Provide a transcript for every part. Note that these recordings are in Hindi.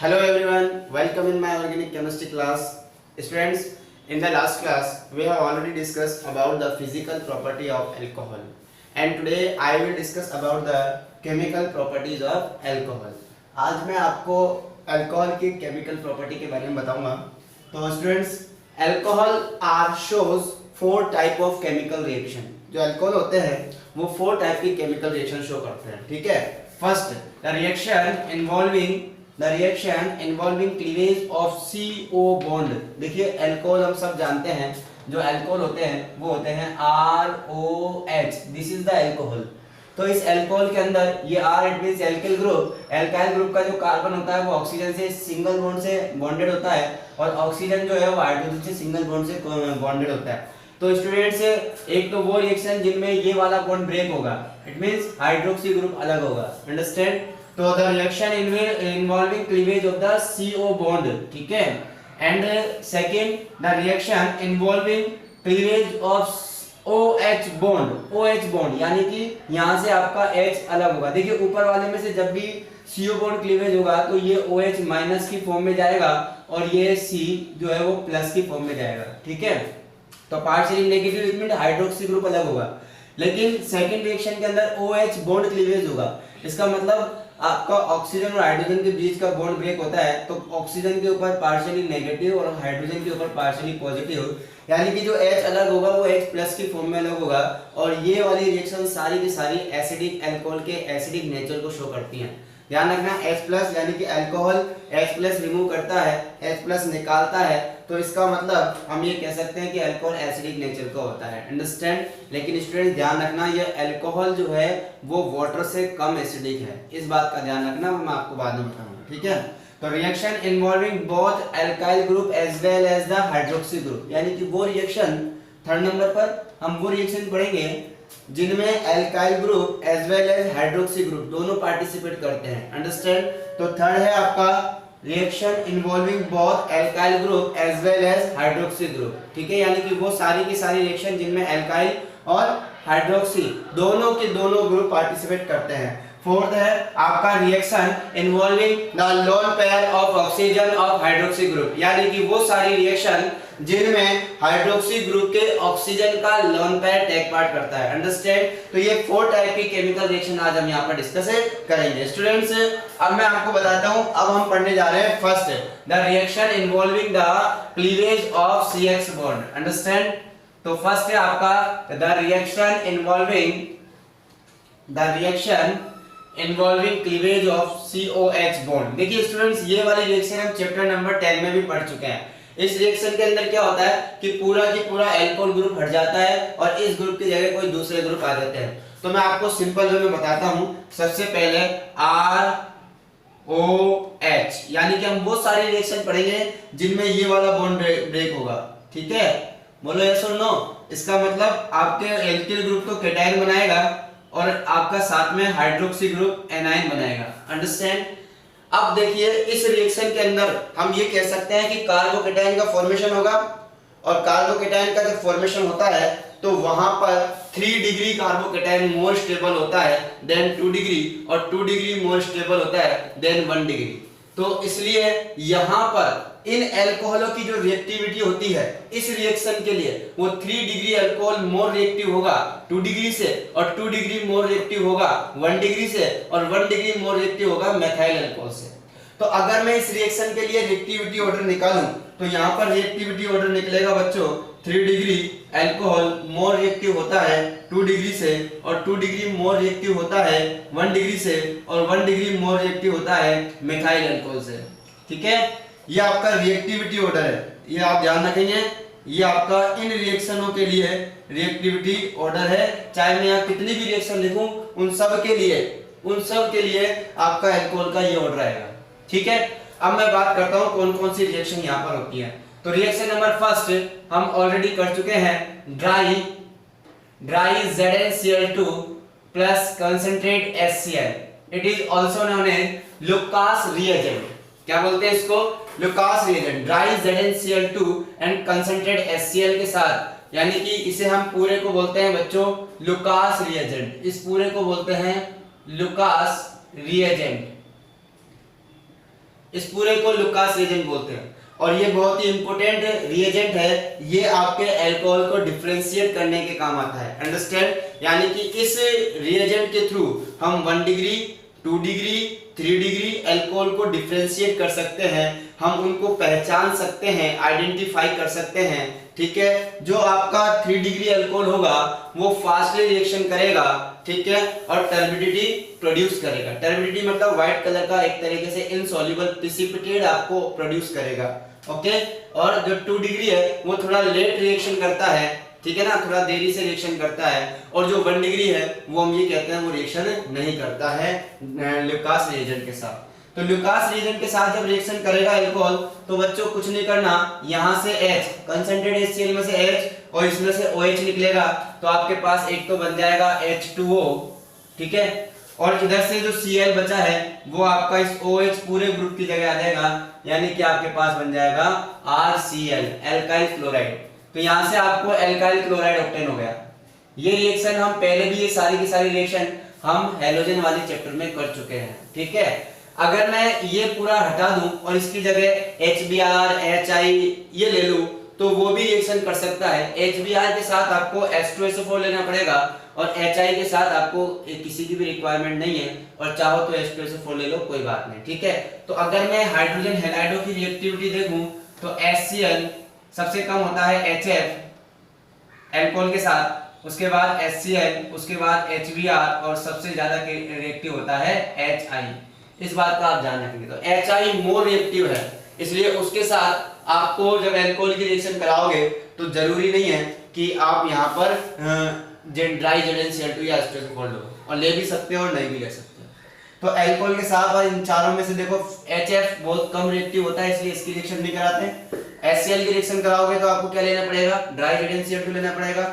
Hello everyone, welcome in my organic chemistry class. Students, in the last class we have already discussed about the physical property of alcohol and today I will discuss about the chemical properties of alcohol. आज मैं आपको अल्कोहल की केमिकल प्रॉपर्टी के बारे में बताऊंगा. तो students, alcohol are shows 4 type of chemical reaction. जो अल्कोहल होते हैं वो 4 टाइप की केमिकल रिएक्शन शो करते हैं. ठीक है. First, the reaction involving cleavage of CO bond. देखिए अल्कोहल हम सब जानते हैं, जो अल्कोहल होते हैं वो होते हैं ROH. This is the alcohol. तो इस अल्कोहल के अंदर ये R it means alkyl group. Alkyl group का जो कार्बन होता है वो ऑक्सीजन से सिंगल बॉन्ड से बॉन्डेड होता है और ऑक्सीजन जो है वो हाइड्रोजन से सिंगल बॉन्ड से बॉन्डेड होता है. तो स्टूडेंट्स, एक तो वो रिएक्शन जिनमें ये वाला बॉन्ड ब्रेक होगा, इट मींस हाइड्रोक्सी ग्रुप अलग होगा. अंडरस्टैंड. तो the reaction involving cleavage of the CO bond. ठीक है. And second, the reaction involving cleavage of OH bond. OH bond यानी कि यहां से आपका H अलग होगा. देखिए ऊपर वाले में से जब भी CO बॉन्ड क्लीवेज होगा तो ये OH माइनस की फॉर्म में जाएगा और ये C जो है वो प्लस की फॉर्म में जाएगा. ठीक है. तो partially negative it means hydroxy group अलग होगा. लेकिन सेकंड रिएक्शन के अंदर OH बॉन्ड क्लीवेज होगा. इसका मतलब आपका ऑक्सीजन और हाइड्रोजन के बीच का बॉन्ड ब्रेक होता है तो ऑक्सीजन के ऊपर पार्शियली नेगेटिव और हाइड्रोजन के ऊपर पार्शियली पॉजिटिव, यानी कि जो H अलग होगा वो H प्लस की फॉर्म में अलग होगा. और ये वाली रिएक्शन सारी की सारी एसिडिक अल्कोहल के एसिडिक नेचर को शो करती हैं. ध्यान रखना, H प्लस यानी कि अल्कोहल H प्लस रिमूव करता है, H प्लस निकालता है, तो इसका मतलब हम ये कह सकते हैं कि अल्कोहल एसिडिक नेचर का होता है. अंडरस्टैंड. लेकिन स्टूडेंट ध्यान रखना, ये अल्कोहल जो है वो वाटर से कम एसिडिक है. इस बात का ध्यान रखना, मैं आपको बाद में बताऊंगा. ठीक है. तो reaction involving both alkyl group as well as the hydroxy group, यानी कि वो रिएक्शन थर्ड नंबर पर हम वो रिएक्शन पढ़ेंगे जिनमें alkyl group as well as hydroxy group दोनों पार्टिसिपेट करते हैं. अंडरस्टैंड. तो थर्ड है आपका reaction involving both alkyl group as well as hydroxy group. ठीक है. यानी कि वो सारी की सारी रिएक्शन जिनमें अल्काइल और हाइड्रोक्सी दोनों के दोनों ग्रुप पार्टिसिपेट करते हैं. फोर्थ है आपका reaction involving the lone pair of oxygen of hydroxy group, यानी कि वो सारी रिएक्शन जिनमें हाइड्रोक्सी ग्रुप के ऑक्सीजन का लोन पेयर टेक पार्ट करता है. अंडरस्टैंड. तो ये 4 टाइप की केमिकल रिएक्शन आज हम यहाँ पर डिस्कस करेंगे. स्टूडेंट्स, अब मैं आपको बताता हूँ. अब हम पढ़ने जा रहे हैं first, the reaction involving the cleavage of CH bond. Understand. तो फर्स्ट है आपका the reaction involving cleavage of COH bond. देखिए स्टूडेंट्स, ये वाली रिएक्शन हम चैप्टर नंबर 10 में भी पढ़ चुके हैं. इस रिएक्शन के अंदर क्या होता है कि पूरा की पूरा अल्कोहल ग्रुप हट जाता है और इस ग्रुप की जगह कोई दूसरे ग्रुप आ जाते हैं. तो मैं आपको सिंपल वे में बताता हूं. सबसे पहले ROH, यानी कि हम वो सारी रिएक्शन पढ़ेंगे जिनमें ये वाला बॉन्ड ब्रेक होगा. ठीक है. बोलो यस और नो. इसका मतलब आपके एल्किल ग्रुप तो केटायन बनाएगा और आपका साथ में हाइड्रोक्सी ग्रुप एनायन बनाएगा. अंडरस्टैंड. अब देखिए इस रिएक्शन के अंदर हम ये कह सकते हैं कि कार्बोकेटायन का फॉर्मेशन होगा और कार्बोकेटायन का जब फॉर्मेशन होता है तो वहां पर 3 डिग्री कार्बोकेटायन मोर स्टेबल होता है देन 2 डिग्री और 2 डिग्री मोर स्टेबल होता है देन 1 डिग्री. तो इसलिए यहां पर इन अल्कोहलों की जो रिएक्टिविटी होती है इस रिएक्शन के लिए वो 3 डिग्री अल्कोहल मोर रिएक्टिव होगा 2 डिग्री से और 2 डिग्री मोर रिएक्टिव होगा 1 डिग्री से और 1 डिग्री मोर रिएक्टिव होगा मेथाइल अल्कोहल से. तो अगर मैं इस रिएक्शन के लिए रिएक्टिविटी ऑर्डर निकालूं तो यहाँ पर रिएक्टिविटी ऑर्डर निकलेगा बच्चों 3 डिग्री अल्कोहल मोर रिएक्टिव होता है 2 डिग्री से और 2 डिग्री मोर रिएक्टिव होता है 1 डिग्री से और 1 डिग्री मोर रिएक्टिव होता है मेथाइल अल्कोहल से. ठीक है. ये आपका रिएक्टिविटी ऑर्डर है. ये आप ध्यान रखेंगे. ये आपका इन रिएक्शनों के लिए रिएक्टिविटी ऑर्डर है. चाहे मैं यहाँ कितनी भी रिएक्शन लिखूं उन सब के लिए आपका अल्कोहल का ये ऑर्डर आएगा. ठीक है. अब मैं बात करता हूँ कौन कौन सी रिएक्शन यहाँ पर होती है. तो रिएक्शन नंबर फर्स्ट हम ऑलरेडी कर चुके हैं. Dry ZnCl2 plus concentrate HCl. It is also known as Lucas reagent. क्या बोलते हैं इसको? Lucas reagent. Dry ZnCl2 and concentrate HCl के साथ, यानी कि इसे हम पूरे को बोलते हैं बच्चों लुकास रिएजेंट. इस पूरे को बोलते हैं लुकास रिएजेंट. इस पूरे को लुकास रिएजेंट बोलते हैं। और ये बहुत ही इंपॉर्टेंट रिएजेंट है, ये आपके अल्कोहल को डिफरेंशिएट करने के काम आता है। अंडरस्टैंड? यानी कि इस रिएजेंट के थ्रू हम 1 डिग्री 2 डिग्री 3 डिग्री अल्कोहल को डिफरेंशिएट कर सकते हैं, हम उनको पहचान सकते हैं, आइडेंटिफाई कर सकते हैं। ठीक है, जो आपका 3 डिग्री अल्कोहल होगा वो फास्टली रिएक्शन करेगा, ठीक है, और टर्बिडिटी प्रोड्यूस करेगा। टर्बिडिटी मतलब व्हाइट कलर का एक तरीके से इनसॉल्युबल प्रेसिपिटेट आपको प्रोड्यूस करेगा। ओके, और जो 2 डिग्री है वो थोड़ा लेट रिएक्शन करता है, ठीक है ना, थोड़ा देरी से रिएक्शन करता है। और जो 1 डिग्री है वो हम ये कहते हैं वो रिएक्शन नहीं करता है ल्यूकास रिएजेंट के साथ। तो ल्यूकास रिएजेंट के साथ जब रिएक्शन करेगा अल्कोहल, तो बच्चों कुछ नहीं करना, यहां से H कंसंट्रेटेड HCl में से H और इसमें से OH निकलेगा, तो आपके पास एक तो बन जाएगा H2O, ठीक है, और इधर से जो Cl बचा है वो आपका इस OH पूरे ग्रुप की जगह आ जाएगा, यानी कि आपके पास बन जाएगा RCl एल्काइल क्लोराइड। तो यहां से आपको एल्काइल क्लोराइड ऑब्टेन हो गया। ये रिएक्शन हम पहले भी, ये सारी की सारी रिएक्शन हम हैलोजन वाले चैप्टर में कर चुके हैं, ठीक है। अगर मैं ये पूरा हटा दूं और इसकी जगह HBr HI ये ले लूं, तो वो भी रिएक्शन कर सकता है। HBr के साथ आपको H2SO4 लेना पड़ेगा और HI के साथ आपको किसी की भी रिक्वायरमेंट नहीं है, और चाहो तो H2SO4 ले लो, कोई बात नहीं, ठीक है। तो अगर मैं हाइड्रोजन हैलाइडो की रिएक्टिविटी देखूं तो HCl सबसे कम होता है HF अल्कोहल के साथ, उसके बाद HCl, उसके बाद HBr और सबसे ज्यादा रिएक्टिव होता है HI। इस बात का आप ध्यान रखेंगे। तो HI मोर रिएक्टिव है, इसलिए उसके साथ आपको जब अल्कोहल की रिएक्शन कराओगे तो जरूरी नहीं है कि आप यहाँ पर ड्राई ZnCl2 या H2SO4 लो, और ले भी सकते हो और नहीं भी ले सकते हो। तो अल्कोहल के साथ और इन चारों में से देखो HF बहुत कम रिएक्टिव होता है, इसलिए इसकी रिएक्शन नहीं कराते। HCl की रिएक्शन कराओगे तो आपको क्या लेना पड़ेगा, ड्राई ZnCl2 लेना पड़ेगा।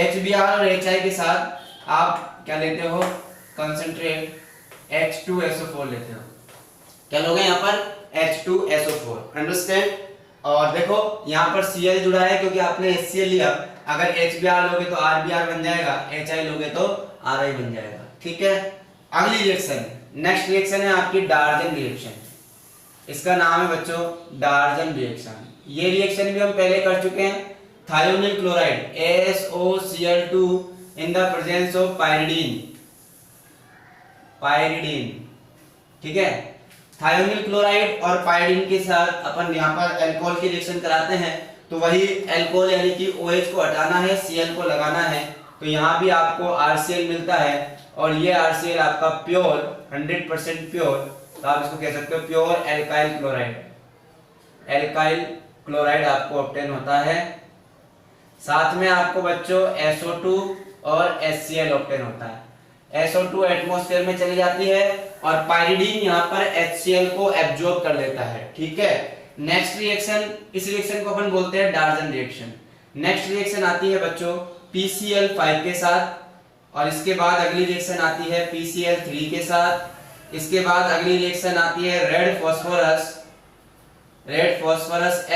HBr और HI के साथ आप क्या लेते हो, कंसंट्रेट H2SO4 लेते हो। क्या लोगे यहाँ पर H2SO4, अंडरस्टैंड। और देखो यहाँ पर Cl जुड़ा है क्योंकि आपने HCl लिया, अगर HBr लोगे तो RBr बन जाएगा, HI लोगे तो RI बन जाएगा, ठीक है। अगली रिएक्शन, नेक्स्ट रिएक्शन है आपकी डार्जन रिएक्शन। इसका नाम है बच्चों डार्जन रिएक्शन। ये रिएक्शन भी हम पहले कर चुके हैं। Thionyl chloride SOCl2 in the presence of pyridine, ठीक है। थायोनिल क्लोराइड और पायरिडीन के साथ अपन यहाँ पर अल्कोहल की रिएक्शन कराते हैं, तो वही अल्कोहल यानी कि OH को हटाना है, Cl को लगाना है, तो यहाँ भी आपको RCl मिलता है, और ये RCl आपका प्योर 100% प्योर, तो आप इसको कह सकते हो pure alkyl chloride. Alkyl chloride आपको ऑब्टेन होता है। साथ में आपको बच्चों SO2 और HCl ऑब्टेन होता है। SO2 एटमॉस्फेयर में चली जाती है और पायरिडीन यहाँ पर HCl को एब्जॉर्ब कर लेता है, ठीक है। नेक्स्ट रिएक्शन, इस रिएक्शन को अपन बोलते हैं डार्जन रिएक्शन। नेक्स्ट रिएक्शन आती है बच्चों PCl5 के साथ, और इसके बाद अगली रिएक्शन आती है PCl3 के साथ। इसके बाद अगली रिएक्शन आती है रेड फास्फोरस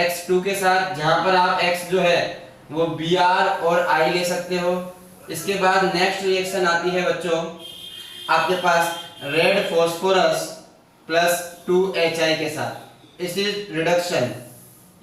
X2 के साथ, जहां पर आप X जो है वो Br और I ले सकते हो। इसके बाद नेक्स्ट रिएक्शन आती है बच्चों आपके पास रेड फास्फोरस प्लस 2HI के साथ। इस रिडक्शन,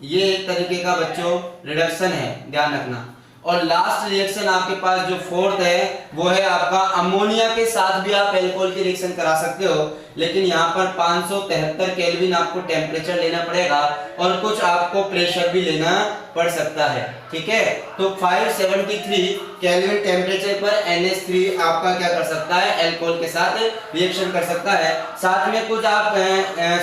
ये एक तरीके का बच्चों रिडक्शन है, ध्यान रखना। और लास्ट रिएक्शन आपके पास जो फोर्थ है वो है आपका अमोनिया के साथ भी आप अल्कोहल की रिएक्शन करा सकते हो, लेकिन यहाँ पर 573 केल्विन आपको टेम्परेचर लेना पड़ेगा और कुछ आपको प्रेशर भी लेना पड़ सकता है, ठीक है। तो 573 केल्विन टेम्परेचर पर NH3 आपका क्या कर सकता है, अल्कोहल के साथ रिएक्शन कर सकता है। साथ में कुछ आप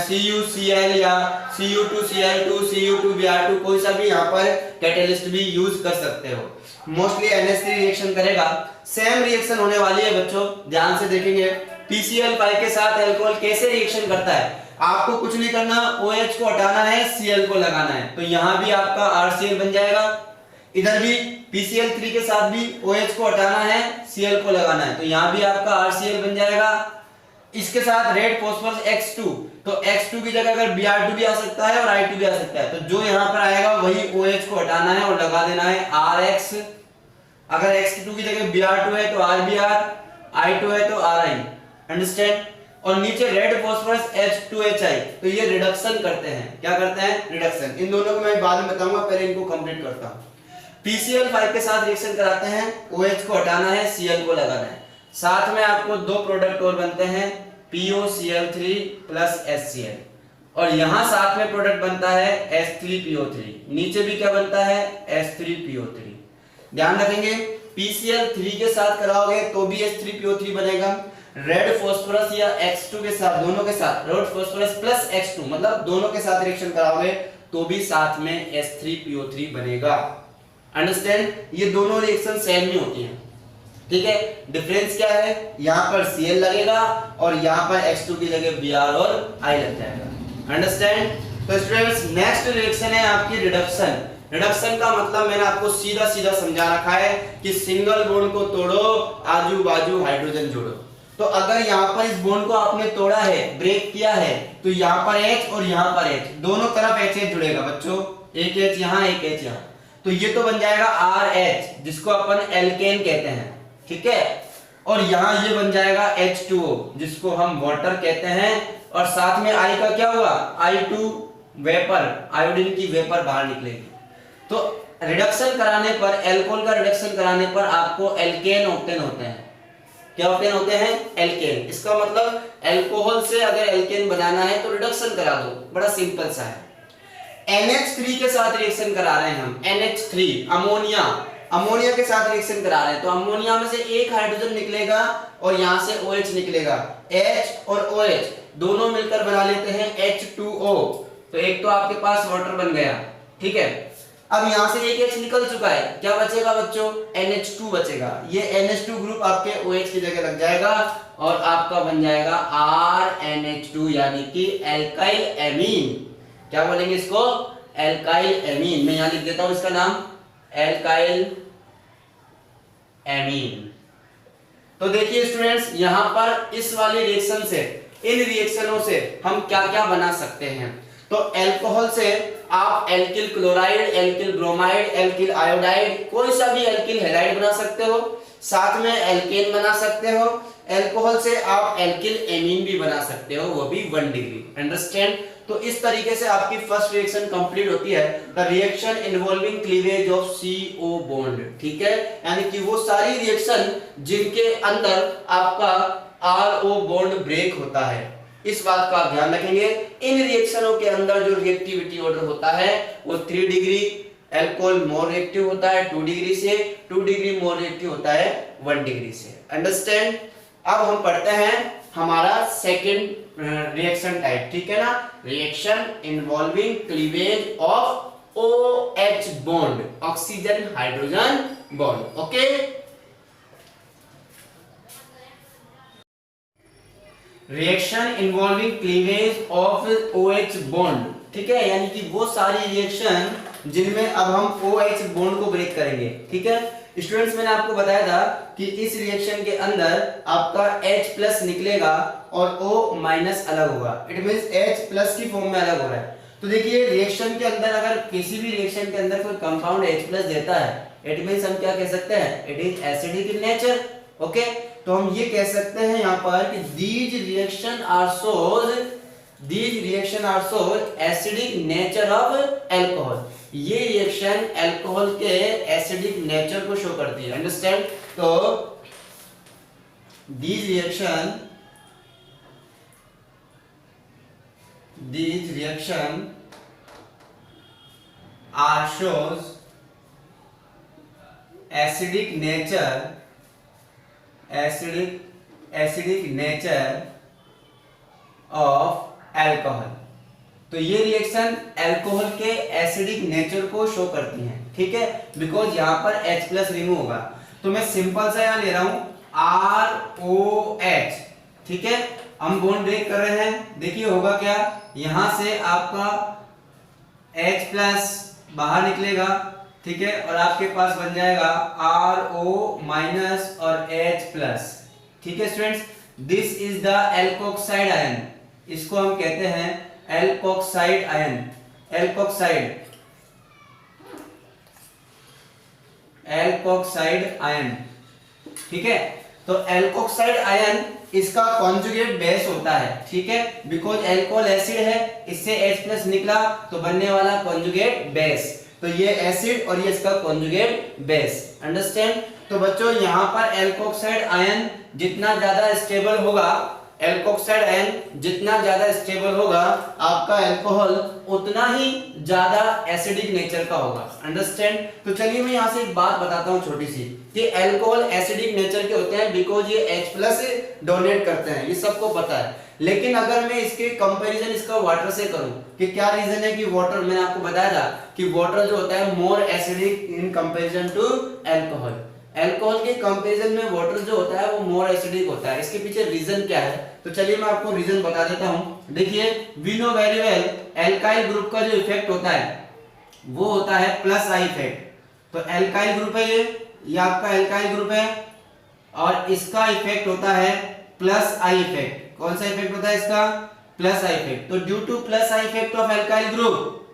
CuCl या Cu2Cl2 Cu2Br2 कोई सा भी यहाँ पर कैटलिस्ट भी यूज कर सकते हो। मोस्टली NH3 रिएक्शन करेगा। सेम रिएक्शन होने वाली है बच्चों, ध्यान से देखेंगे। PCl5 के साथ अल्कोहल कैसे रिएक्शन करता है, आपको कुछ नहीं करना, OH को हटाना है, Cl को लगाना है, तो यहाँ भी आपका RCl बन जाएगा। इधर भी PCl3 के साथ भी OH को हटाना है, Cl को लगाना है, तो यहाँ भी आपका RCl बन जाएगा। इसके साथ रेड फास्फोरस X2, तो X2 की जगह अगर Br2 भी आ सकता है और I2 भी आ सकता है, तो जो यहाँ पर आएगा वही OH को हटाना है और लगा देना है RX। अगर X2 की जगह Br2 है तो RBr, I2 है तो RI, अंडरस्टैंड। और नीचे रेड फास्फोरस H2HI, तो ये रिडक्शन करते हैं। क्या करते हैं? रिडक्शन। इन दोनों को मैं बाद में बताऊंगा, पहले इनको कंप्लीट करता हूं। PCl5 के साथ रिएक्शन कराते हैं, OH को हटाना है, Cl को लगाना है, साथ में आपको दो प्रोडक्ट और बनते हैं, POCl3 प्लस HCl, और यहां साथ में प्रोडक्ट बनता है H3PO3, नीचे भी क्या बनता है? H3PO3। ध्यान रखेंगे, PCl3 के साथ कराओगे तो भी H3PO3 बनेगा, रेड फास्फोरस या X2 के साथ, दोनों के साथ, रेड फास्फोरस प्लस X2 मतलब दोनों के साथ रिएक्शन कराओगे तो भी साथ में H3PO3 बनेगा। अंडरस्टैंड? ये दोनों रिएक्शन सेम ही होती हैं, ठीक है। डिफरेंस क्या है? यहां पर Cl लगेगा और यहां पर X2 की जगह Br और I लग जाएगा। अंडरस्टैंड? तो स्टूडेंट्स, नेक्स्ट रिएक्शन है आपकी रिडक्शन। रिडक्शन का मतलब मैंने आपको सीधा सीधा समझा रखा है कि सिंगल बॉन्ड को तोड़ो, आजू बाजू हाइड्रोजन जोड़ो। तो अगर यहाँ पर इस बॉन्ड को आपने तोड़ा है, ब्रेक किया है, तो यहाँ पर H और यहाँ पर H, दोनों तरफ HH जुड़ेगा बच्चों, एक H यहाँ, एक H यहाँ, तो ये तो बन जाएगा RH, जिसको अपन एल्केन कहते हैं, ठीक है। और यहाँ ये बन जाएगा H2O, जिसको हम वाटर कहते हैं, और साथ में I का क्या हुआ? I2 वेपर, आयोडीन की वेपर बाहर निकलेगी। तो रिडक्शन कराने पर, एल्कोहल का रिडक्शन कराने पर आपको एल्केन ऑब्टेन होते हैं। क्या ऑब्टेन होते हैं? एल्केन। इसका मतलब एल्कोहल से अगर एल्केन बनाना है तो रिडक्शन करा दो, बड़ा सिंपल सा है। NH3 के साथ रिएक्शन करा रहे हैं हम, NH3 अमोनिया, अमोनिया के साथ रिएक्शन करा रहे हैं, तो अमोनिया में से एक हाइड्रोजन निकलेगा और यहां से OH निकलेगा, H और OH दोनों मिलकर बना लेते हैं H2O, तो एक तो आपके पास वाटर बन गया, ठीक है। अब यहां से एक H निकल चुका है, क्या बचेगा बच्चों? NH2 बचेगा। ये NH2 ग्रुप आपके OH की जगह लग जाएगा और आपका बन जाएगा RNH2, यानी कि एल्काइल एमीन। क्या बोलेंगे इसको? Alkyl amine. मैं यहां लिख देता हूं इसका नाम, एल्काइल एमीन। तो देखिए स्टूडेंट्स, यहां पर इस वाले रिएक्शन से, इन रिएक्शनों से हम क्या क्या बना सकते हैं। तो अल्कोहल से आप alkyl chloride, alkyl bromide, alkyl iodide, कोई सा भी एल्किल हैलाइड बना सकते हो, साथ में एल्केन बना सकते हो। अल्कोहल से आप एल्किल एमीन भी बना सकते हो, वो भी 1 डिग्री। अंडरस्टैंड? तो इस तरीके से आपकी फर्स्ट रिएक्शन कंप्लीट होती है, the reaction involving cleavage of CO bond, ठीक है। यानी कि वो सारी रिएक्शन जिनके अंदर आपका RO बॉन्ड ब्रेक होता है, इस बात का आप ध्यान रखेंगे। इन रिएक्शनों के अंदर जो रिएक्टिविटी ऑर्डर होता है वो 3 डिग्री, अल्कोहल मोर रिएक्टिव होता है 2 डिग्री से, 2 डिग्री मोर रिएक्टिव होता है 1 डिग्री से। अंडरस्टैंड? अब हम पढ़ते हैं हमारा सेकंड रिएक्शन टाइप, ठीक है ना। Reaction involving cleavage of OH bond, oxygen hydrogen bond, okay. Reaction involving cleavage of OH bond, ठीक है, यानी कि वो सारी रिएक्शन जिनमें अब हम OH बॉन्ड को ब्रेक करेंगे, ठीक है। स्टूडेंट्स, मैंने आपको बताया था कि इस रिएक्शन के अंदर आपका H प्लस निकलेगा और O माइनस अलग होगा, इट मींस H प्लस की फॉर्म में अलग हो रहा है। तो देखिए रिएक्शन के अंदर अगर किसी भी रिएक्शन के अंदर कोई कंपाउंड H प्लस देता है, इट मींस हम क्या कह सकते हैं? It is acidic in nature, okay. तो हम ये कह सकते हैं यहाँ पर कि these reaction are shows acidic nature of alcohol, ये रिएक्शन अल्कोहल के एसिडिक नेचर को शो करती है। अंडरस्टैंड? तो these reaction are shows acidic nature of alcohol. तो ये रिएक्शन अल्कोहल के एसिडिक नेचर को शो करती हैं, ठीक है, बिकॉज यहां पर H प्लस रिमूव होगा। तो मैं सिंपल सा यहां ले रहा हूं ROH, ठीक है। हम बॉन्ड ब्रेक कर रहे हैं, देखिए होगा क्या, यहां से आपका H प्लस बाहर निकलेगा, ठीक है, और आपके पास बन जाएगा RO माइनस और H प्लस, ठीक है students. This is the alkoxide ion, इसको हम कहते हैं एल्कोक्साइड आयन, एल्कोक्साइड आयन, ठीक है। तो एल्कोक्साइड आयन इसका कॉन्जुगेट बेस होता है, ठीक है, बिकॉज एल्कोहल एसिड है, इससे H+ निकला तो बनने वाला कॉन्जुगेट बेस, तो ये एसिड और ये इसका कॉन्जुगेट बेस, अंडरस्टैंड। तो बच्चों यहाँ पर एल्कोक्साइड आयन जितना ज्यादा स्टेबल होगा, एल्कोक्साइड आयन जितना ज्यादा स्टेबल होगा, आपका अल्कोहल उतना ही ज्यादा एसिडिक नेचर का होगा, अंडरस्टैंड। तो चलिए मैं यहाँ से एक बात बताता हूँ छोटी सी, कि अल्कोहल एसिडिक नेचर के होते हैं बिकॉज ये H+ डोनेट करते हैं, ये सबको पता है। लेकिन अगर मैं इसके कंपैरिजन इसका वाटर से करूं कि क्या रीजन है कि वाटर, मैंने आपको बताया था कि वाटर जो होता है more acidic in comparison to alcohol, alcohol के कंपैरिजन में वाटर जो होता है वो मोर एसिडिक होता है। इसके पीछे रीजन क्या है, तो चलिए मैं आपको रीजन बता देता हूं। देखिए, we know very well alkyl group का जो इफेक्ट होता है वो होता है प्लस आई इफेक्ट। तो एल्काइल ग्रुप है ये आपका एल्काइल ग्रुप है और इसका इफेक्ट होता है प्लस आई इफेक्ट। कौन सा इफेक्ट होता है इसका? Plus I effect. तो due to plus I effect of alkyl group,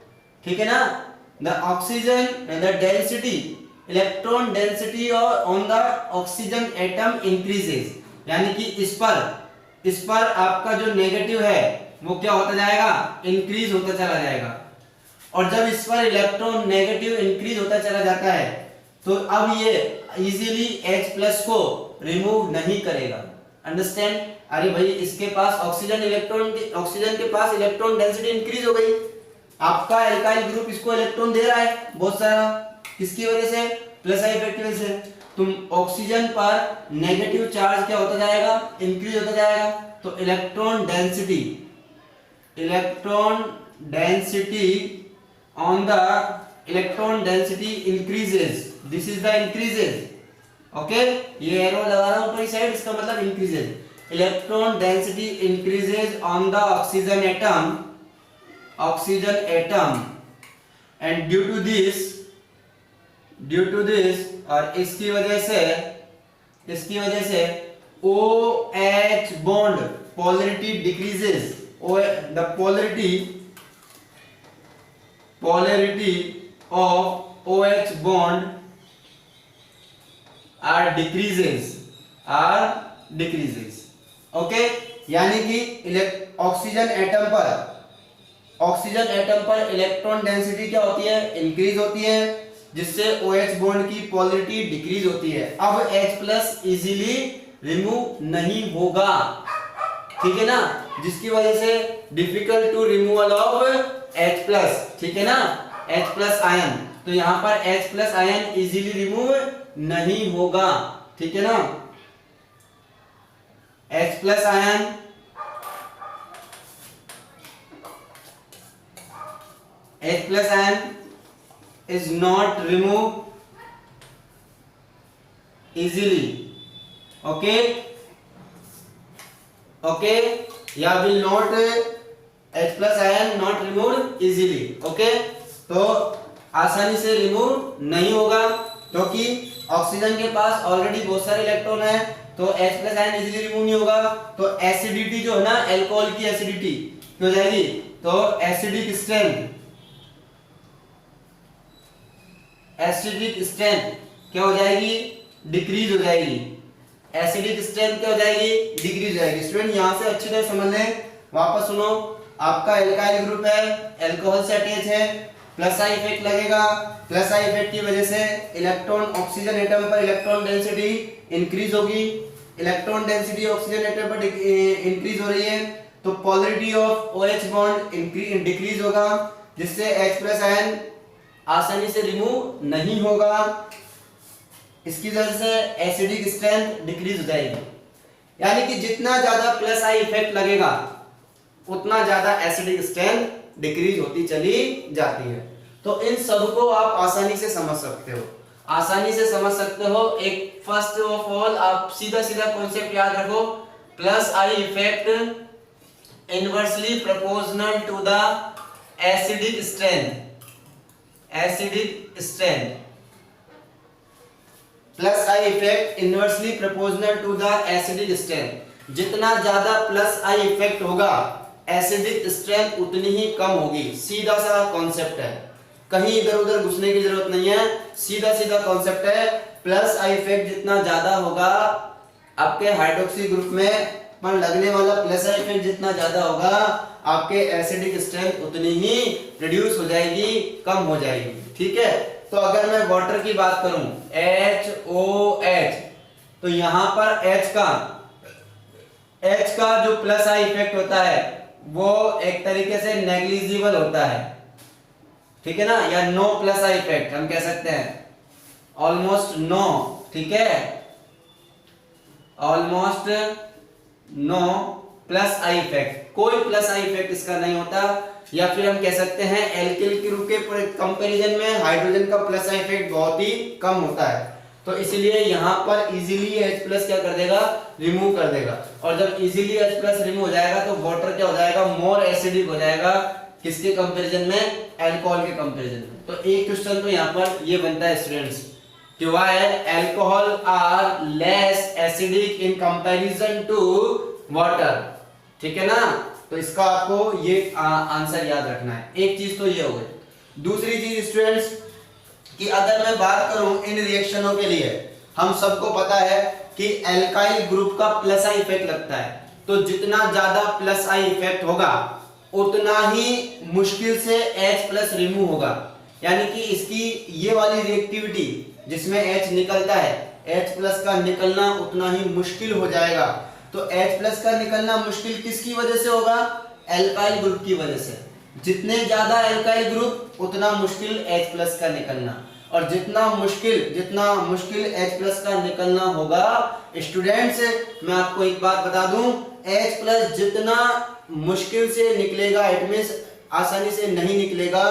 ठीक है ना, the oxygen the density electron density on the oxygen atom increases, यानी कि इस पर आपका जो नेगेटिव है वो क्या होता जाएगा? इंक्रीज होता चला जाएगा। और जब इस पर इलेक्ट्रॉन नेगेटिव इंक्रीज होता चला जाता है तो अब ये इजीली H+ को रिमूव नहीं करेगा, अंडरस्टैंड। अरे भाई इसके पास ऑक्सीजन के पास इलेक्ट्रॉन डेंसिटी इंक्रीज हो गई, आपका एल्काइल ग्रुप इसको इलेक्ट्रॉन दे रहा है बहुत सारा, किसकी वजह से? प्लस आई इफेक्ट की वजह से। तुम ऑक्सीजन पर नेगेटिव चार्ज क्या होता जाएगा? इंक्रीज होता जाएगा। तो electron density on the electron density increases, this is the increases, okay, ये एरो लगा रहा हूं ऊपरी साइड, इसका मतलब increases. Electron density increases on the oxygen atom and due to this और इसकी वजह से OH bond polarity decreases, the polarity of OH bond are decreases, okay. यानी कि ऑक्सीजन एटम पर इलेक्ट्रॉन डेंसिटी क्या होती है? इंक्रीज होती है, जिससे OH बॉन्ड की पोलैरिटी डिक्रीज होती है। अब H+ इजीली रिमूव नहीं होगा, ठीक है ना, जिसकी वजह से difficult to removal of H+, ठीक है ना, H+ आयन। तो यहां पर H+ आयन इजीली रिमूव नहीं होगा, ठीक है ना। H+ ion is not removed easily, okay, या will not H+ ion not removed easily, okay। तो आसानी से रिमूव नहीं होगा क्योंकि ऑक्सीजन के पास ऑलरेडी बहुत सारे इलेक्ट्रॉन है, तो H+ आयन इजीली रिमूव नहीं होगा। तो एसिडिटी जो है ना, अल्कोहल की एसिडिटी क्या हो जाएगी? तो एसिडिक स्ट्रेंथ क्या हो जाएगी? डिक्रीज हो जाएगी। एसिडिक स्ट्रेंथ क्या हो जाएगी? डिक्रीज हो जाएगी। स्टूडेंट यहां से अच्छी तरह समझ लें, वापस सुनो। आपका एल्काइल ग्रुप है, अल्कोहल से अटैच है, प्लस आई इफेक्ट लगेगा। प्लस आई इफेक्ट की वजह से इलेक्ट्रॉन ऑक्सीजन एटम पर इलेक्ट्रॉन डेंसिटी इंक्रीज होगी। इलेक्ट्रॉन डेंसिटी ऑक्सीजन एटम पर इंक्रीज हो रही है, तो polarity of OH bond decrease होगा, जिससे H+ आयन आसानी से रिमूव नहीं होगा। इसकी वजह से एसिडिक स्ट्रेंथ डिक्रीज हो जाएगी। यानी कि जितना ज्यादा प्लस आई इफेक्ट लगेगा उतना ज्यादा एसिडिक स्ट्रेंथ डिक्रीज होती चली जाती है। तो इन सब को आप आसानी से समझ सकते हो। एक फर्स्ट ऑफ ऑल आप सीधा कॉन्सेप्ट याद रखो, plus I effect inversely proportional to the acidic strength. Plus I effect inversely proportional to the acidic strength. जितना ज्यादा प्लस आई इफेक्ट होगा एसिडिक स्ट्रेंथ उतनी ही कम होगी। सीधा सा कॉन्सेप्ट है, कहीं इधर उधर घुसने की जरूरत नहीं है, सीधा कॉन्सेप्ट है। प्लस आई इफेक्ट जितना ज्यादा होगा आपके हाइड्रोक्सी ग्रुप में पर लगने वाला प्लस आई इफेक्ट जितना ज्यादा होगा, आपके एसिडिक स्ट्रेंथ उतनी ही रिड्यूस हो जाएगी, कम हो जाएगी। ठीक है, तो अगर मैं वाटर की बात करूं HOH, तो यहां पर H का जो प्लस आई इफेक्ट होता है वो एक तरीके से नेग्लिजिबल होता है, ठीक है ना, या नो प्लस आई इफेक्ट हम कह सकते हैं, ऑलमोस्ट नो। ठीक है, almost no plus I effect, कोई प्लस आई इफेक्ट इसका नहीं होता। या फिर हम कह सकते हैं एल्किल ग्रुप के कंपैरिजन में हाइड्रोजन का प्लस आई इफेक्ट बहुत ही कम होता है, तो इसलिए यहां पर इजीली H+ क्या कर देगा, रिमूव कर देगा। और जब इजीली H+ रिमूव हो जाएगा तो वाटर क्या हो जाएगा, मोर एसिडिक हो जाएगा, किसके कंपैरिजन में, अल्कोहल के कंपैरिजन में। तो एक क्वेश्चन तो यहां पर ये बनता है स्टूडेंट्स कि why alcohol are less acidic in comparison to water. ठीक है ना, तो इसका आपको ये आंसर याद रखना है। एक चीज तो ये हो गई। दूसरी चीज स्टूडेंट्स कि अगर मैं बात करूं इन रिएक्शनों के लिए, हम सबको पता है कि एल्काइल ग्रुप का प्लस आई इफेक्ट लगता है, तो जितना ज्यादा प्लस आई इफेक्ट होगा उतना ही मुश्किल से H+ रिमूव होगा। यानी कि इसकी ये वाली रिएक्टिविटी जिसमें H निकलता है, H+ का निकलना उतना ही मुश्किल हो जाएगा। तो H+ का निकलना मुश्किल किसकी वजह से होगा, एल्काइल ग्रुप की वजह से। जितने ज्यादा एल्काइल ग्रुप उतना मुश्किल H+ का निकलना, और जितना मुश्किल H+ का निकलना होगा स्टूडेंट्स, मैं आपको एक बात बता दूं, H+ जितना मुश्किल से निकलेगा, इट मींस आसानी से नहीं निकलेगा,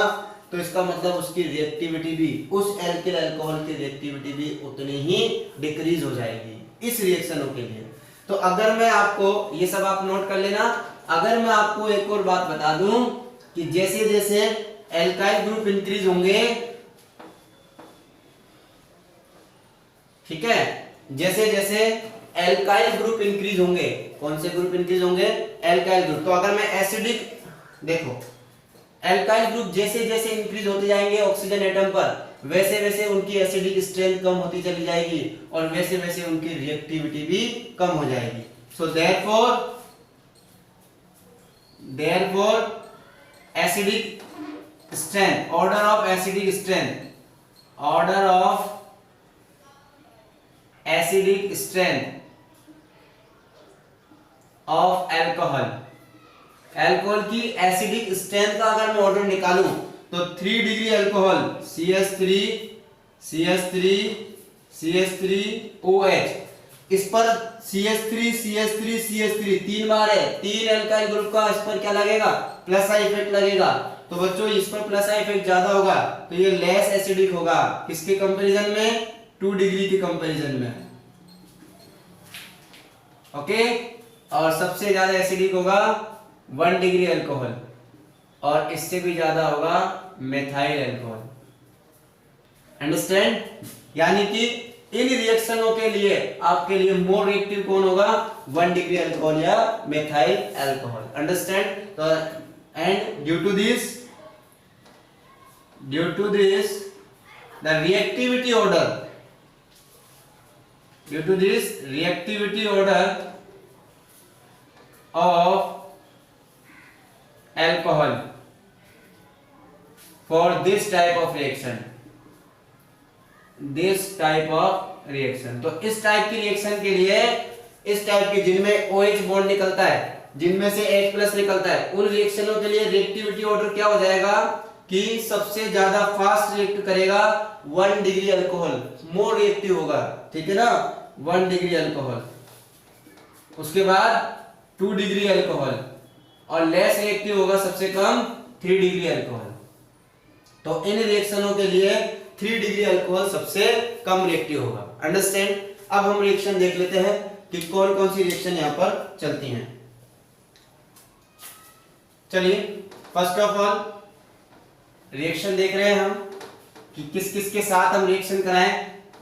तो इसका मतलब उसकी रिएक्टिविटी भी, उस एल्किल अल्कोहल की रिएक्टिविटी भी उतनी ही डिक्रीज हो जाएगी इस रिएक्शनों के लिए। तो अगर मैं आपको, ये सब आप नोट कर लेना, अगर मैं आपको एक और बात बता दूं कि जैसे जैसे एल्काइल ग्रुप इंक्रीज होंगे, ठीक है, जैसे जैसे एल्काइल ग्रुप इंक्रीज होंगे, कौन से ग्रुप इंक्रीज होंगे, एल्काइल ग्रुप। तो अगर मैं एसिडिक, देखो एल्काइल ग्रुप जैसे जैसे इंक्रीज होते जाएंगे ऑक्सीजन एटम पर, वैसे वैसे उनकी एसिडिक स्ट्रेंथ कम होती चली जाएगी, और वैसे वैसे उनकी रिएक्टिविटी भी कम हो जाएगी। So therefore acidic strength, order of acidic strength, order of acidic strength of alcohol, alcohol की एसिडिक स्ट्रेंथ का अगर मैं ऑर्डर निकालूं तो 3 degree alcohol CH3 CH3 CH3 OH, इस पर CH3 CH3 CH3 तीन बार है, तीन एल्काइल ग्रुप का इस पर क्या लगेगा, प्लस आई इफेक्ट लगेगा। तो बच्चों इस पर प्लस आई इफेक्ट ज्यादा होगा, तो ये लेस एसिडिक होगा, किसके कंपैरिजन में, 2 डिग्री के कंपैरिजन में। ओके, और सबसे ज्यादा एसिडिक होगा 1 डिग्री अल्कोहल, और इससे भी ज्यादा होगा मेथाइल अल्कोहल। अंडरस्टैंड, यानी कि इन रिएक्शनों के लिए आपके लिए मोर रिएक्टिव कौन होगा, 1 डिग्री अल्कोहल या मेथाइल अल्कोहल। अंडरस्टैंड, तो and due to this the reactivity order, due to this reactivity order of alcohol for this type of reaction, तो इस टाइप की रिएक्शन के लिए, इस टाइप की जिनमें OH बॉन्ड निकलता है, जिनमें से H+ निकलता है, उन रिएक्शनों के लिए रिएक्टिविटी ऑर्डर क्या हो जाएगा कि सबसे ज्यादा फास्ट रिएक्ट करेगा 1 डिग्री अल्कोहल, मोर रिएक्टिव होगा, ठीक है ना, 1 डिग्री अल्कोहल, उसके बाद 2 डिग्री अल्कोहल, और लेस रिएक्टिव होगा सबसे कम 3 डिग्री अल्कोहल। तो इन रिएक्शनों के लिए 3 डिग्री अल्कोहल सबसे कम रिएक्टिव होगा। अंडरस्टैंड, अब हम रिएक्शन देख लेते हैं कि कौन कौन सी रिएक्शन यहां पर चलती हैं। चलिए, फर्स्ट ऑफ ऑल रिएक्शन देख रहे हैं हम कि किस किस के साथ हम रिएक्शन कराएं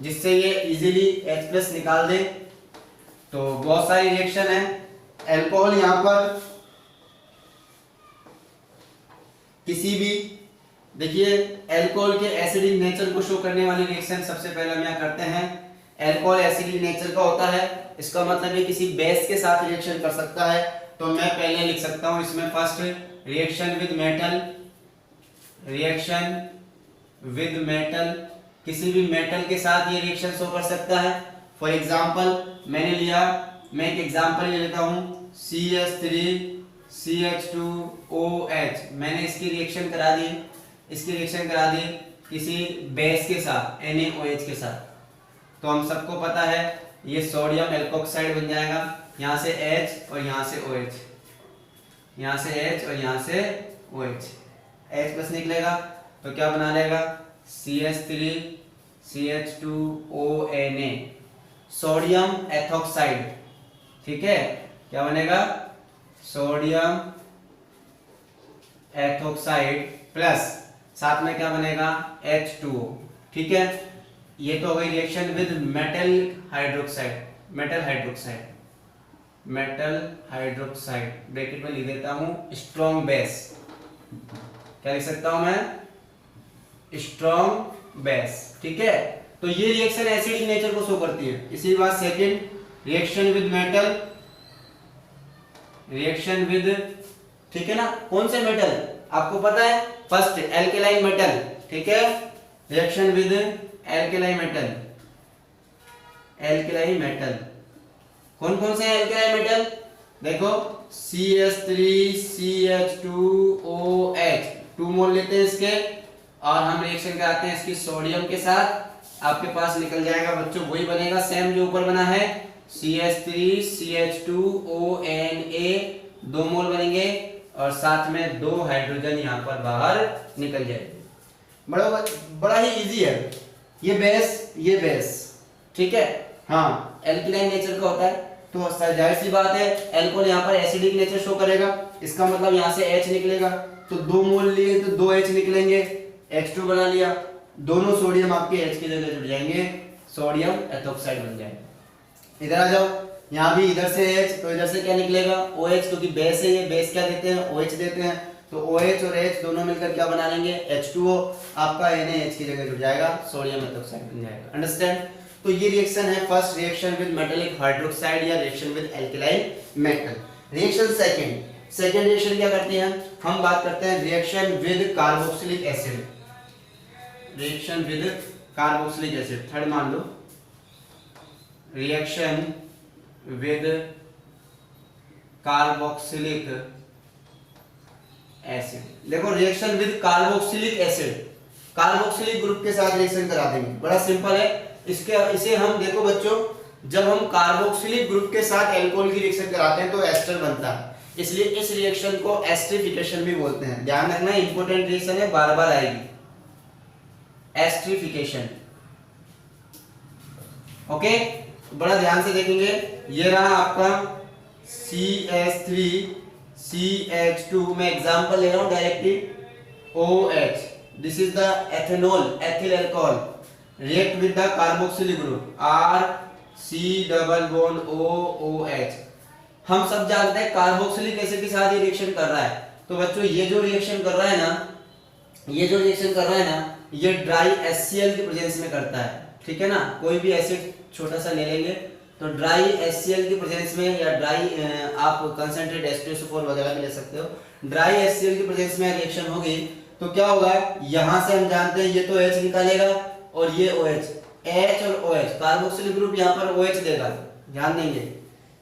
जिससे ये इजीली H+ निकाल दे। तो बहुत सारी रिएक्शन है। अल्कोहल यहां पर किसी भी, देखिए अल्कोहल के एसिडिक नेचर को शो करने वाली रिएक्शन सबसे पहले हम यहां करते हैं। अल्कोहल एसिडिक नेचर का होता है इसका मतलब ये किसी बेस के साथ रिएक्शन कर सकता है। तो मैं पहले लिख सकता हूं इसमें first reaction with metal, reaction with metal, किसी भी मेटल के साथ ये रिएक्शन शो कर सकता है। फॉर एग्जांपल मैंने लिया, मैं एक एग्जांपल ले लेता हूं CH3CH2OH, मैंने इसकी रिएक्शन करा दी, किसी बेस के साथ NaOH के साथ। तो हम सबको पता है ये सोडियम एल्कोक्साइड बन जाएगा, यहाँ से H और यहाँ से OH, यहाँ से H और यहाँ से OH, H प्लस निकलेगा तो क्या बना लेगा CH3CH2ONa, सोडियम एथोक्साइड। ठीक है, क्या बनेगा सोडियम एथोक्साइड प्लस साथ में क्या बनेगा H2O। ठीक है, ये तो हो गई reaction with metal hydroxide, metal hydroxide bracket में लिख देता हूं स्ट्रॉन्ग बेस। क्या लिख सकता हूं मैं स्ट्रॉन्ग बेस। ठीक है, तो ये रिएक्शन एसिडिक नेचर को शो करती है। इसी बात second reaction with metal, reaction with, ठीक है ना, कौन से मेटल आपको पता है, फर्स्ट एल्केलाइन मेटल। ठीक है, रिएक्शन विद एल्केलाइन मेटल, कौन कौन से एल्केलाइन मेटल देखो CH3CH2OH 2 मोल लेते हैं इसके और हम रिएक्शन कराते हैं इसकी सोडियम के साथ, आपके पास निकल जाएगा बच्चों वही बनेगा सेम जो ऊपर बना है CH3CH2ONa 2 मोल बनेंगे और साथ में 2 हाइड्रोजन यहाँ पर बाहर निकल जाएंगे। बड़ा ही इजी है ये बेस। ठीक है, हाँ एल्किलाइन नेचर का होता है तो जाहिर सी बात है एल्कोहल यहाँ पर एसिडिक नेचर शो करेगा, इसका मतलब यहाँ से H निकलेगा तो 2 मोल लिए तो 2 H निकलेंगे, H2 बना लिया, दोनों सोडियम आपके H की जगह जुड़ जाएंगे, सोडियम एथोक्साइड बन जाएगा। इधर आ जाओ, यहाँ भी इधर से H तो इधर से क्या निकलेगा OH, क्योंकि बेस है ये, बेस क्या देते हैं OH देते हैं, तो OH और H दोनों मिलकर क्या बना लेंगे H2O, आपका NaH की जगह जुड़ जाएगा, सोडियम एथोक्साइड बन जाएगा। अंडरस्टैंड? तो ये रिएक्शन है first reaction with metallic hydroxide या reaction with alkaline metal. Reaction second reaction क्या करती है, हम बात करते हैं reaction with carboxylic acid, reaction with carboxylic acid, third मान लो रिएक्शन विद कार्बोक्सिलिक एसिड। देखो reaction with carboxylic acid, carboxylic group के साथ रिएक्शन करा देंगे, बड़ा सिंपल है। इसे हम देखो बच्चों, जब हम कार्बोक्सिलिक ग्रुप के साथ अल्कोहल की रिएक्शन कराते हैं तो एस्टर बनता है, इसलिए इस रिएक्शन को एस्टरिफिकेशन भी बोलते हैं। ध्यान रखना इंपॉर्टेंट रिएक्शन है, बार बार आएगी, एस्टरिफिकेशन। ओके, बड़ा ध्यान से देखेंगे, ये रहा आपका CH3CH2 में एग्जांपल ले रहा हूं directly, OH, this is the ethanol, ethyl alcohol, react with the carboxylic group RC≡OOH। हम सब जानते हैं कार्बोक्सिलिक एसिड के साथ ये रिएक्शन कर रहा है, तो बच्चों ये जो रिएक्शन कर रहा है ना, ये ड्राई HCl की प्रेजेंस में करता है। ठीक है ना, कोई भी एसिड छोटा सा ले लेंगे तो ड्राई HCl की प्रेजेंस में, या ड्राई आप कंसंट्रेट H2SO4 वगैरह भी ले सकते हो, ड्राई HCl की प्रेजेंस में रिएक्शन होगी तो क्या होगा, यहां से हम जानते हैं ये तो H निकालेगा और ये OH, H और OH, कार्बोक्सिलिक ग्रुप यहाँ पर OH देगा, ध्यान देंगे,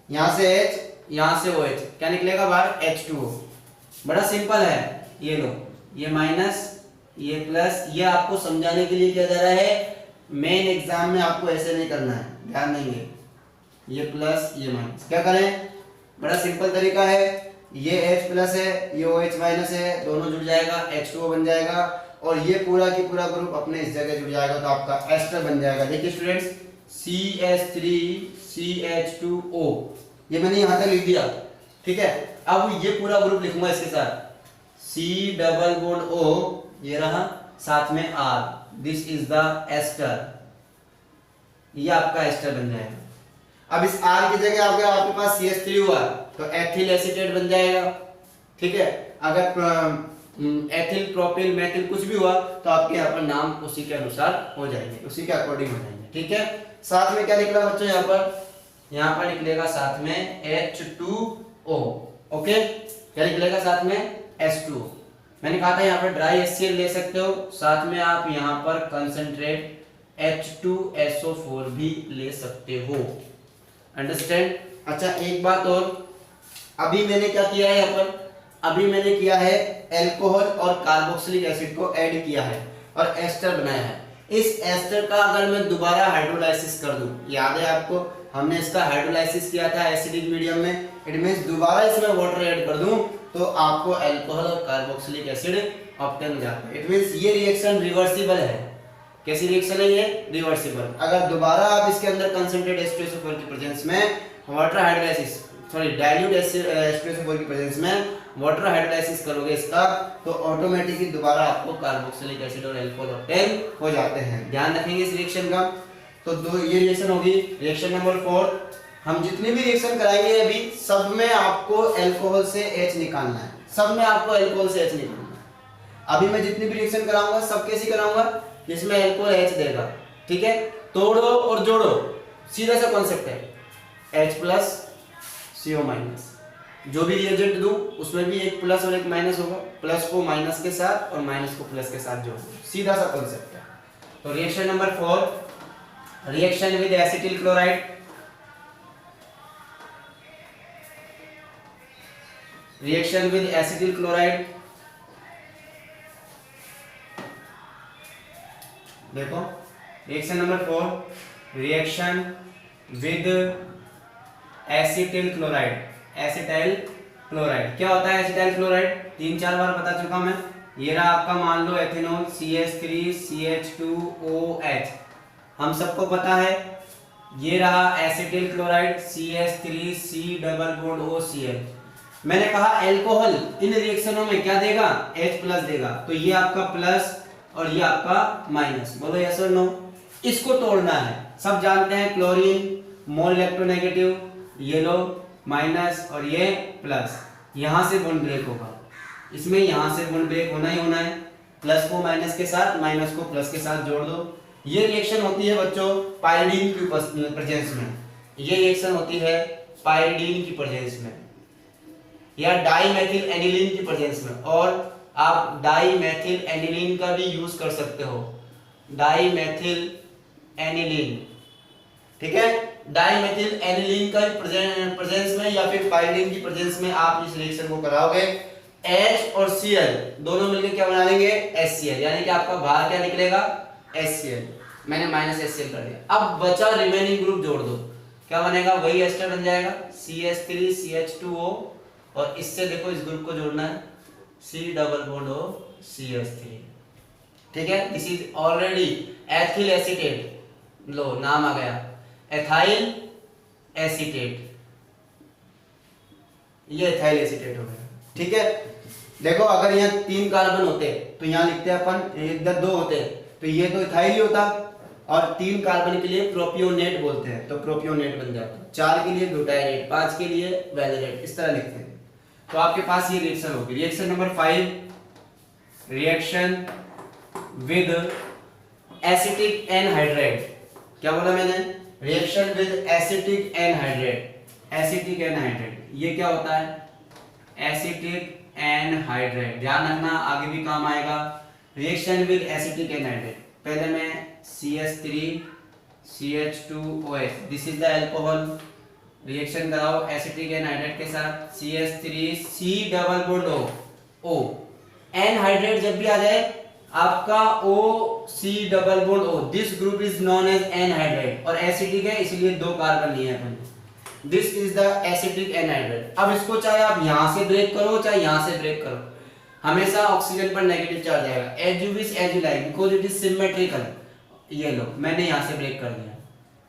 यहाँ से H, यहाँ से OH, क्या निकलेगा बाहर H2O। बड़ा सिंपल है, ये लो, ये माइनस, ये प्लस, ये आपको समझाने के लिए किया जा रहा है, मेन एग्जाम में आपको ऐसे नहीं करना है, ध्यान देंगे, ये प्लस ये माइनस, क्या करें, बड़ा सिंपल तरीका है, ये H प्लस है, ये OH माइनस है, दोनों जुड़ जाएगा, H2O बन जाएगा और ये पूरा की पूरा ग्रुप अपने इस जगह जुड़ जाएगा तो आपका एस्टर बन जाएगा। देखिए स्टूडेंट्स, CH3CH2O, ये मैंने यहाँ तक लिख दिया। ठीक है, अब ये पूरा ग्रुप लिखूंगा इसके साथ, C≡O, ये रहा, साथ में R, this is the ester, ये आपका एस्टर बन जाएगा। अब इस R की जगह अगर आपके पास CH3 हुआ तो एथिल एसीटेट बन जाएगा। ठीक है, अगर एथिल, प्रोपिल, मेथिल कुछ भी हुआ तो आपके यहाँ पर नाम उसी के अनुसार हो जाएंगे, उसी के अकॉर्डिंग हो जाएंगे। ठीक है, साथ में क्या निकला बच्चों यहाँ पर यहाँ पर निकलेगा साथ में H2O। ओके, क्या निकलेगा साथ में H2O। मैंने कहा था यहाँ पर ड्राई HCl ले सकते हो, साथ में आप यहाँ पर कंसंट्रेट H2SO4 भी ले सकते हो। अंडरस्टैंड। अच्छा एक बात और, अभी मैंने क्या किया है यहाँ पर, अभी मैंने किया है एल्कोहल और कार्बोक्सिलिक एसिड को ऐड किया है और एस्टर बनाया है। इस एस्टर का अगर मैं दोबारा हाइड्रोलाइसिस कर दूं, याद है आपको हमने इसका हाइड्रोलाइसिस किया था एसिडिक मीडियम में, इट मींस दोबारा इसमें वाटर ऐड कर दूं तो आपको अल्कोहल और कार्बोक्सिलिक एसिड ऑब्टेन हो जाता है। इट मींस ये रिएक्शन रिवर्सिबल है। कैसी रिएक्शन है ये? रिवर्सिबल। अगर दोबारा आप इसके अंदर कंसंट्रेट H2SO4 की प्रेजेंस में वाटर हाइड्रोलाइसिस डाइल्यूट H2SO4 की प्रेजेंस में वाटर हाइड्रोलाइसिस करोगे इसका, तो ऑटोमेटिकली दोबारा आपको कार्बोक्सिलिक एसिड और अल्कोहल ऑब्टेन हो जाते हैं। ध्यान रखेंगे इस रिएक्शन का। तो दो ये रिएक्शन होगी। रिएक्शन नंबर 4, हम जितने भी रिएक्शन कराएंगे अभी सब में आपको अल्कोहल से H निकालना है, सब में आपको अल्कोहल से H निकालना है। अभी मैं जितनी भी रिएक्शन कराऊंगा सब कैसी कराऊंगा, जिसमें अल्कोहल H देगा, ठीक है। तोड़ो और जोड़ो, सीधा सा कॉन्सेप्ट है, H प्लस CO माइनस। जो भी रिएजेंट दूं उसमें भी एक प्लस और एक माइनस होगा, प्लस को माइनस के साथ और माइनस को प्लस के साथ जोड़ दो, सीधा सा कॉन्सेप्ट है। तो reaction number 4, reaction with acetyl chloride. Reaction with acetyl chloride, देखो reaction number 4, reaction with acetyl chloride. Acetyl chloride क्या होता है? एसिटाइल क्लोराइड 3-4 बार बता चुका मैं। ये रहा आपका, मान लो एथेनॉल CH3CH2OH, हम सबको पता है। ये रहा acetyl chloride CH3C double bond OCl। मैंने कहा अल्कोहल इन रिएक्शनों में क्या देगा? H प्लस देगा, तो ये आपका प्लस और ये आपका माइनस। बोलो यस और नो। इसको तोड़ना है। सब जानते हैं क्लोरीन मोल इलेक्ट्रोनेगेटिव, ये लो माइनस और ये प्लस, यहां से बॉन्ड ब्रेक होगा, इसमें यहां से बॉन्ड ब्रेक होना ही होना है। प्लस को माइनस के साथ, माइनस को प्लस के साथ जोड़ दो। ये रिएक्शन होती है बच्चों पाइरीडीन की प्रेजेंस में, ये रिएक्शन होती है पाइरीडीन की प्रेजेंस में या डाईमेथिल एनिलीन की प्रेजेंस में। और आप डाईमेथिल एनिलीन का भी यूज कर सकते हो, डाईमेथिल एनिलीन, ठीक है। डाईमेथिल एनिलीन का प्रेजेंस में या फिर पाइरीडीन की प्रेजेंस में आप इस रिएक्शन को कराओगे, H और Cl दोनों मिलकर क्या बना लेंगे? HCl, यानी कि आपका बाहर क्या निकलेगा? HCl। मैंने माइनस HCl कर दिया। अब बचा रिमेनिंग ग्रुप जोड़ दो, क्या बनेगा? वही एस्टर बन जाएगा CH3CH2O, और इससे देखो इस ग्रुप को जोड़ना है C double bond O CH3, ठीक है। This is already ethyl acetate, लो नाम आ गया एथाइल एसीटेट, ये एथाइल एसीटेट हो गया, ठीक है। देखो अगर यहाँ 3 कार्बन होते तो यहाँ लिखते अपन, इधर 2 होते तो ये तो इथाइल ही होता, और 3 कार्बन के लिए प्रोपियोनेट बोलते हैं तो प्रोपियोनेट बन जाता, 4 के लिए ब्यूटाइरेट, 5 के लिए वैलेरेट, इस तरह लिखते हैं। तो आपके पास ये रिएक्शन होगी। Reaction number 5, reaction with acetic anhydride. क्या बोला मैंने? Reaction with acetic anhydride. Acetic anhydride ये क्या होता है? एसिटिक एनहाइड्राइड, ध्यान रखना आगे भी काम आएगा। रिएक्शन विद एसिटिक एनहाइड्राइड, पहले मैं CH3CH2OH, this is the alcohol, reaction कराओ एसिटिक एनहाइड्राइड के साथ CH3C double bond O। Anhydride जब भी आ जाए आपका OC double bond O, this group is known as anhydride, और एसिटिक है इसलिए 2 कार्बन लिए अपन, this is the acetic anhydride. अब इसको चाहे आप यहां से ब्रेक करो चाहे यहां से ब्रेक करो, हमेशा ऑक्सीजन पर नेगेटिव चार्ज आएगा, as you wish as you like, because it is symmetrical. ये लो मैंने यहां से ब्रेक कर दिया,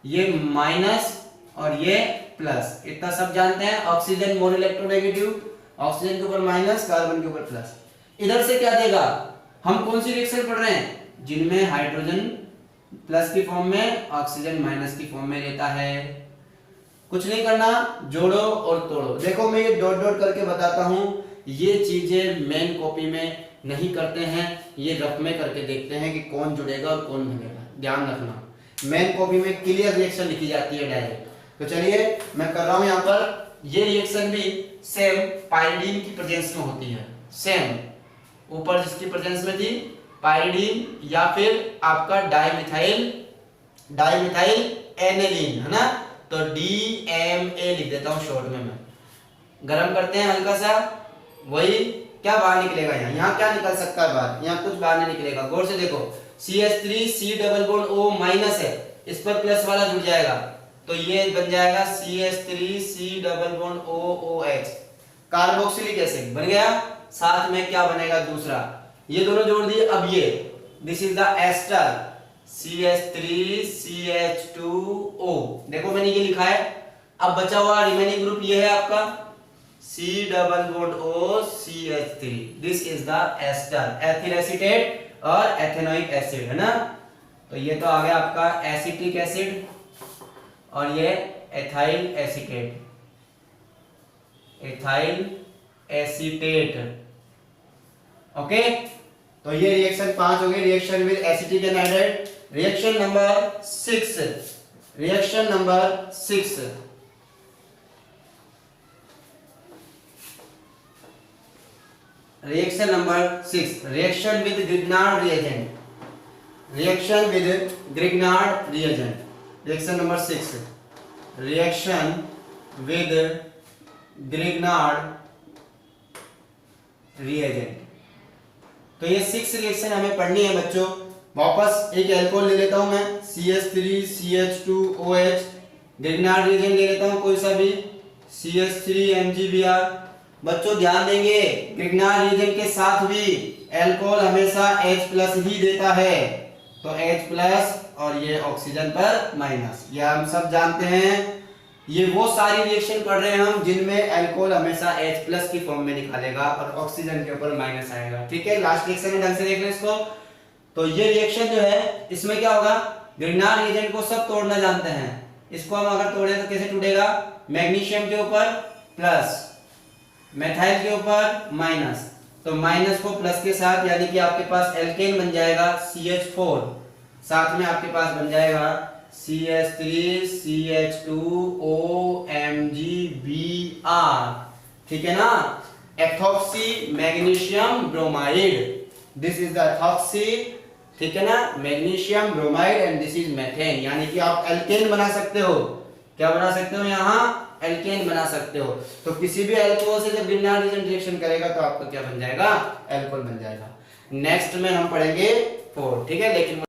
ये माइनस और ये प्लस, इतना सब जानते हैं। ऑक्सीजन मोल इलेक्ट्रोनेगेटिव, ऑक्सीजन के ऊपर माइनस, कार्बन के ऊपर प्लस। इधर से क्या देगा? हम कौन सी रिएक्शन पढ़ रहे हैं? जिनमें हाइड्रोजन प्लस की फॉर्म में, ऑक्सीजन माइनस की फॉर्म में रहता है। कुछ नहीं करना, जोड़ो और तोड़ो। देखो मैं ये डॉट डॉट करके बताता हूं, ये चीजें मेन कॉपी में नहीं करते हैं, ये रफ में करके देखते हैं कि कौन जुड़ेगा और कौन बनेगा। ध्यान रखना, मेन कॉपी में क्लियर रिएक्शन लिखी जाती है डायरेक्ट, तो चलिए मैं कर रहा हूं यहाँ पर, ये रिएक्शन भी सेम पाइरीडीन की प्रेजेंस में होती है, सेम ऊपर जिसकी प्रेजेंस में थी पाइरीडीन या फिर आपका डाइमिथाइल एनिलीन है ना, तो DMA लिख देता हूं शॉर्ट में मैं। गरम करते हैं हल्का सा, वही क्या बाहर निकलेगा, यहाँ क्या निकल सकता है बाहर, यहाँ कुछ बाहर नहीं निकलेगा। गौर से देखो CH3 C double bond O minus है, इस पर प्लस वाला जुड़ जाएगा, तो ये बन जाएगा CH3 C double bond OOH, carboxylic acid बन गया। साथ में क्या बनेगा दूसरा, ये दोनों जोड़ दिए, अब ये this is the ester CH3 CH2O, देखो मैंने ये लिखा है। अब बचा हुआ रिमेनिंग ग्रुप ये है आपका C double bond O CH3, this is the ester, ethyl acetate और एथेनोइक एसिड है ना। तो ये तो आ गया आपका एसिटिक एसिड और ये ethyl acetate, ethyl acetate. Okay, तो ये रिएक्शन 5 हो गई, reaction with acetic anhydride. Reaction number 6, reaction number 6, reaction number 6, reaction with Grignard reagent, reaction with Grignard reagent. Reaction number 6, reaction with Grignard reagent. तो ये 6 रिएक्शन हमें पढ़नी है बच्चों। वापस एक अल्कोहल ले लेता हूं मैं, CH3 CH2OH, ग्रिग्नार्ड रिएजेंट ले लेता हूं कोई सा भी, CH3 MgBr। बच्चों ध्यान देंगे, ग्रिग्नार्ड रिएजेंट के साथ भी अल्कोहल हमेशा H+ ही देता है, तो H+ और ये ऑक्सीजन पर माइनस, ये हम सब जानते हैं। ये वो सारी रिएक्शन पढ़ रहे हैं हम जिनमें अल्कोहल हमेशा H+ की फॉर्म में निकालेगा और ऑक्सीजन के ऊपर माइनस आएगा। ठीक है, लास्ट रिएक्शन में ढंग से देख लें इसको। तो ये रिएक्शन जो है इसमें क्या होगा, ग्रिग्नार्ड रिएजेंट को सब तोड़ना जानते हैं, इसको हम अगर तोड़े तो कैसे टूटेगा, मैग्नीशियम के ऊपर प्लस, मेथाइल के ऊपर माइनस, तो माइनस को प्लस के साथ, यानी कि आपके पास एल्केन बन जाएगा CH4, साथ में आपके पास बन जाएगा CH3 CH2O MgBr। ठीक है ना, ethoxy magnesium bromide, this is the ethoxy, ठीक है ना, magnesium bromide and this is methane, यानी कि आप एल्केन बना सकते हो। क्या बना सकते हो, यहाँ एल्केन बना सकते हो। तो किसी भी अल्कोहल से जब ग्रिग्नार्ड रिएजेंट रिएक्शन करेगा तो आपका क्या बन जाएगा, अल्कोहल बन जाएगा। नेक्स्ट में हम पढ़ेंगे 4, ठीक है, लेकिन